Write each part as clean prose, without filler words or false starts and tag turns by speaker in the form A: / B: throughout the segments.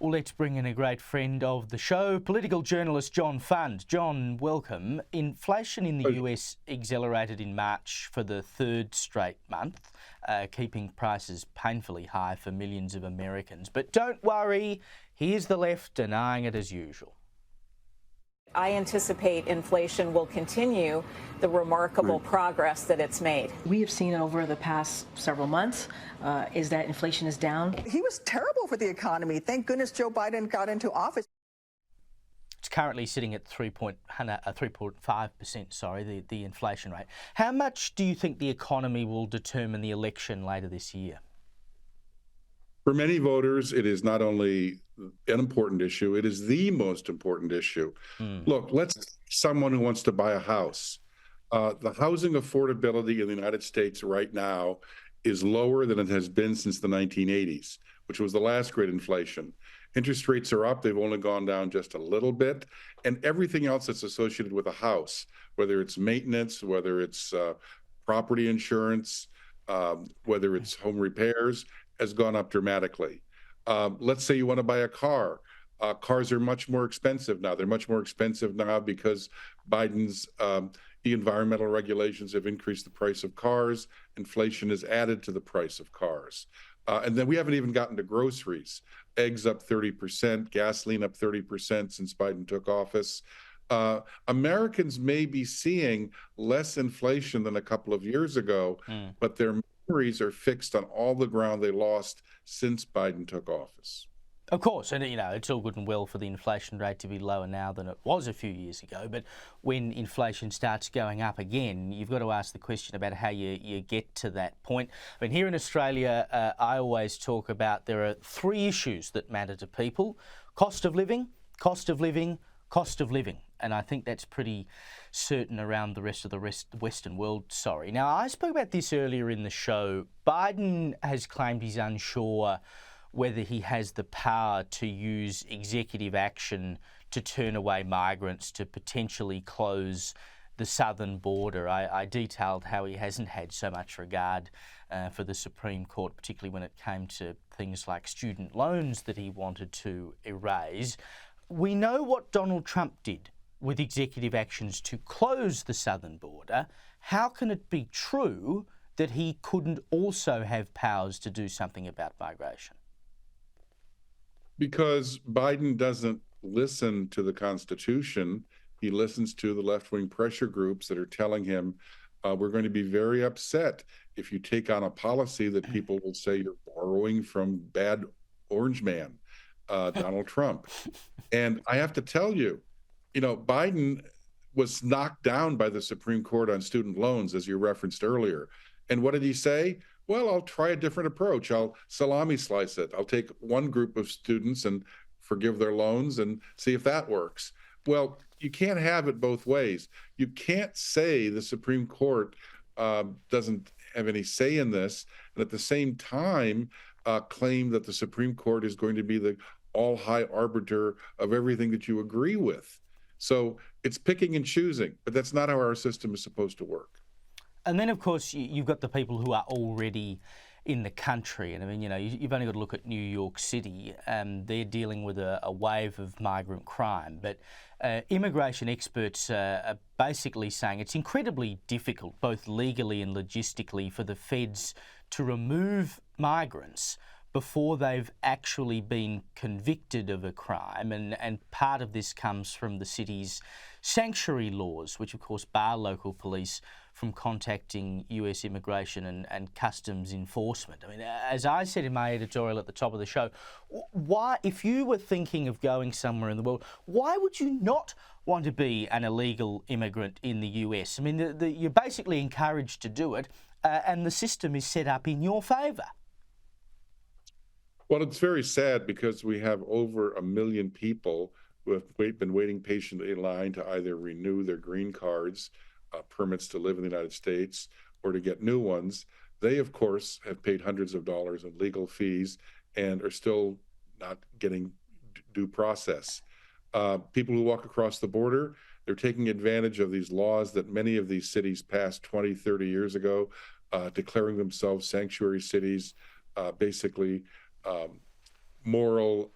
A: Well, let's bring in a great friend of the show, political journalist John Fund. John, welcome. Inflation in the US accelerated in March for the third straight month, keeping prices painfully high for millions of Americans. But don't worry, here's the left denying it as usual.
B: I anticipate inflation will continue the remarkable progress that it's made.
C: We have seen over the past several months is that inflation is down.
D: He was terrible for the economy. Thank goodness Joe Biden got into office.
A: It's currently sitting at 3.5%, the inflation rate. How much do you think the economy will determine the election later this year?
E: For many voters, it is not only an important issue, it is the most important issue. Look, someone who wants to buy a house. The housing affordability in the United States right now is lower than it has been since the 1980s, which was the last great inflation. Interest rates are up. They've only gone down just a little bit. And everything else that's associated with a house, whether it's maintenance, whether it's property insurance, whether it's home repairs, has gone up dramatically. Let's say you want to buy a car. Cars are much more expensive now. They're much more expensive now because Biden's environmental regulations have increased the price of cars. Inflation has added to the price of cars. And then we haven't even gotten to groceries. Eggs up 30%, gasoline up 30% since Biden took office. Americans may be seeing less inflation than a couple of years ago, but their memories are fixed on all the ground they lost since Biden took office.
A: Of course, and it's all good and well for the inflation rate to be lower now than it was a few years ago, but when inflation starts going up again, you've got to ask the question about how you get to that point. I mean, here in Australia, I always talk about there are three issues that matter to people: cost of living, cost of living, cost of living. And I think that's pretty certain around the rest of the Western world. Now, I spoke about this earlier in the show. Biden has claimed he's unsure whether he has the power to use executive action to turn away migrants, to potentially close the southern border. I detailed how he hasn't had so much regard for the Supreme Court, particularly when it came to things like student loans that he wanted to erase. We know what Donald Trump did with executive actions to close the southern border. How can it be true that he couldn't also have powers to do something about migration?
E: Because Biden doesn't listen to the Constitution. He listens to the left-wing pressure groups that are telling him, we're going to be very upset if you take on a policy that people will say you're borrowing from bad orange man, Donald Trump. And I have to tell you, Biden was knocked down by the Supreme Court on student loans, as you referenced earlier. And what did he say? Well, I'll try a different approach. I'll salami slice it. I'll take one group of students and forgive their loans and see if that works. Well, you can't have it both ways. You can't say the Supreme Court doesn't have any say in this, and at the same time claim that the Supreme Court is going to be the all-high arbiter of everything that you agree with. So it's picking and choosing, but that's not how our system is supposed to work.
A: And then, of course, you've got the people who are already in the country. And I mean, you've only got to look at New York City. They're dealing with a wave of migrant crime. But immigration experts are basically saying it's incredibly difficult, both legally and logistically, for the feds to remove migrants before they've actually been convicted of a crime. And part of this comes from the city's sanctuary laws, which of course bar local police from contacting US immigration and customs enforcement. I mean, as I said in my editorial at the top of the show, why, if you were thinking of going somewhere in the world, why would you not want to be an illegal immigrant in the US? I mean, you're basically encouraged to do it, and the system is set up in your favour.
E: Well, it's very sad because we have over 1 million people who have been waiting patiently in line to either renew their green cards, permits to live in the United States, or to get new ones. They, of course, have paid hundreds of dollars in legal fees and are still not getting due process. People who walk across the border, they're taking advantage of these laws that many of these cities passed 20, 30 years ago, declaring themselves sanctuary cities, basically moral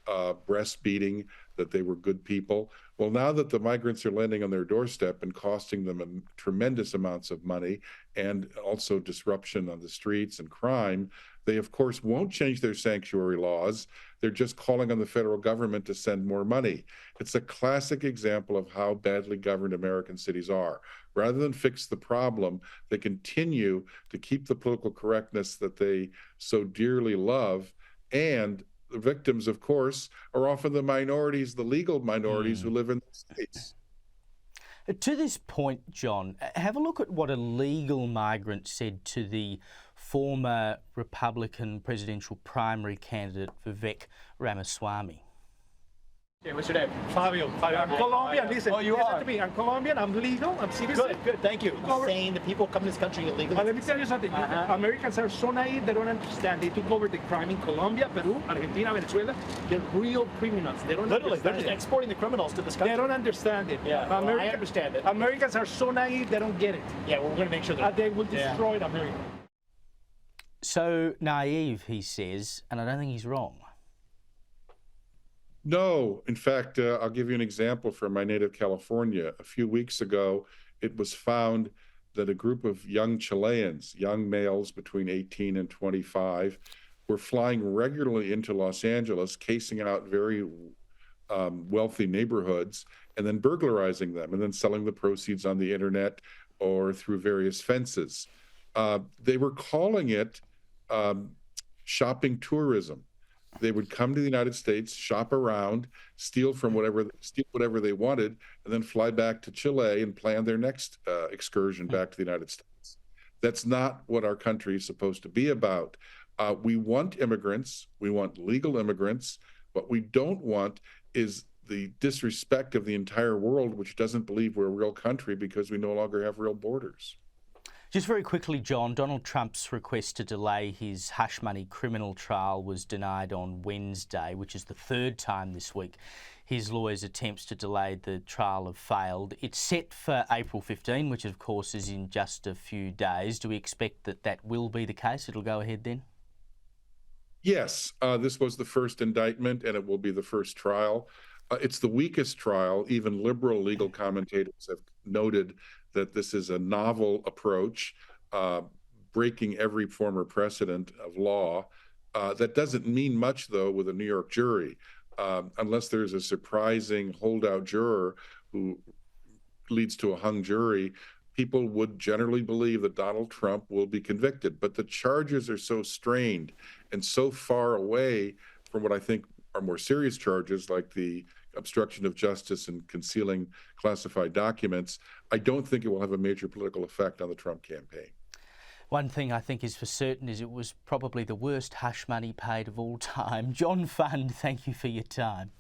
E: breastbeating, that they were good people. Well, now that the migrants are landing on their doorstep and costing them tremendous amounts of money and also disruption on the streets and crime, they, of course, won't change their sanctuary laws. They're just calling on the federal government to send more money. It's a classic example of how badly governed American cities are. Rather than fix the problem, they continue to keep the political correctness that they so dearly love. And the victims, of course, are often the minorities, the legal minorities who live in the states.
A: To this point, John, have a look at what a legal migrant said to the former Republican presidential primary candidate Vivek Ramaswamy.
F: Okay, what's your name?
G: Fabio, I'm Colombian. Listen,
F: Oh, you
G: listen
F: are?
G: to me. I'm Colombian. I'm legal. I'm citizen.
F: Good, good, thank you.
G: Over-
F: Saying that people come to this country illegally.
G: But let me tell you something. Americans are so naive, they don't understand. They took over the crime in Colombia, Peru, Argentina, Venezuela. They're real criminals. They don't
F: Literally, they're
G: understand
F: just
G: it.
F: exporting the criminals to this
G: They
F: country.
G: don't understand it.
F: Yeah, well, I understand it.
G: Americans are so naive, they don't get it.
F: Yeah, well, we're going to make sure that
G: They will destroy America.
A: So naive, he says, and I don't think he's wrong.
E: No, in fact, I'll give you an example from my native California. A few weeks ago, it was found that a group of young Chileans, young males between 18 and 25, were flying regularly into Los Angeles, casing out very wealthy neighborhoods, and then burglarizing them, and then selling the proceeds on the internet or through various fences. They were calling it shopping tourism. They would come to the United States, shop around, steal whatever they wanted, and then fly back to Chile and plan their next excursion back to the United States. That's not what our country is supposed to be about. We want immigrants. We want legal immigrants. What we don't want is the disrespect of the entire world, which doesn't believe we're a real country because we no longer have real borders.
A: Just very quickly, John, Donald Trump's request to delay his hush money criminal trial was denied on Wednesday, which is the third time this week his lawyers' attempts to delay the trial have failed. It's set for April 15, which of course is in just a few days. Do we expect that that will be the case? It'll go ahead then?
E: Yes, this was the first indictment and it will be the first trial. It's the weakest trial. Even liberal legal commentators have noted that this is a novel approach, breaking every former precedent of law. That doesn't mean much, though, with a New York jury, unless there's a surprising holdout juror who leads to a hung jury. People would generally believe that Donald Trump will be convicted. But the charges are so strained and so far away from what I think are more serious charges, like the obstruction of justice and concealing classified documents. I don't think it will have a major political effect on the Trump campaign.
A: One thing I think is for certain is it was probably the worst hush money paid of all time. John Fund, thank you for your time.